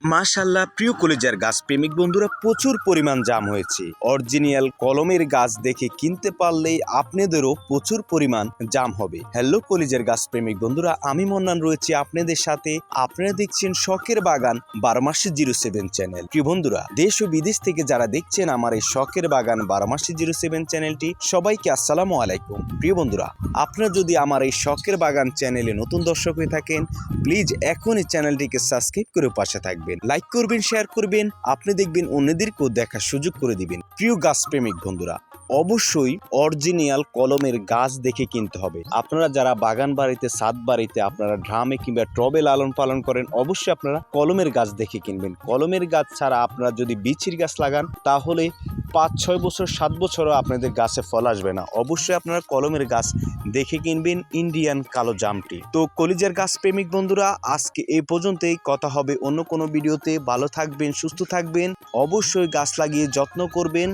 মাশাআল্লাহ প্রিয় কলিজার গাছ প্রেমিক বন্ধুরা, প্রচুর পরিমাণ জাম হয়েছে। অরিজিনাল কলমের গাছ দেখে কিনতে পারলেই আপনাদেরও প্রচুর পরিমাণ জাম হবে। হ্যালো কলিজার গাছ প্রেমিক বন্ধুরা, আমি মন্নান রয়েছি আপনাদের সাথে। আপনারা দেখছেন শখের বাগান 12 মাসে 07 চ্যানেল। প্রিয় বন্ধুরা, দেশ ও বিদেশ থেকে যারা দেখছেন আমার এই শখের বাগান 12 মাসে 07 চ্যানেলটি, সবাইকে আসসালামু আলাইকুম। প্রিয় বন্ধুরা, আপনারা যদি আমার এই শখের বাগান চ্যানেলে নতুন দর্শক হয়ে থাকেন, প্লিজ এখনই চ্যানেলটিকে সাবস্ক্রাইব করে পাশে থাকবেন, লাইক করবেন, শেয়ার করবেন, আপনি দেখবেন অন্যদেরকেও দেখার সুযোগ করে দিবেন। প্রিয় গাছ প্রেমিক বন্ধুরা, অবশ্যই অরিজিনাল কলমের গাছ দেখে কিনতে হবে। আপনারা যারা বাগান বাড়িতে, ছাদ বাড়িতে, আপনারা ড্রামে কিংবা টবে লালন পালন করেন, অবশ্যই আপনারা কলমের গাছ দেখে কিনবেন। কলমের গাছ ছাড়া আপনারা যদি বিচির গাছ লাগান, তাহলে 5-6 বছর 7 বছরও আপনাদের গাছে ফল আসবে না। অবশ্যই আপনারা কলমের গাছ দেখে কিনবেন ইন্ডিয়ান কালো জামটি। তো কলিজার গাছ প্রেমিক বন্ধুরা, আজকে এই পর্যন্তই। কথা হবে অন্য কোনো ভিডিওতে। ভালো থাকবেন, সুস্থ থাকবেন, অবশ্যই গাছ লাগিয়ে যত্ন করবেন।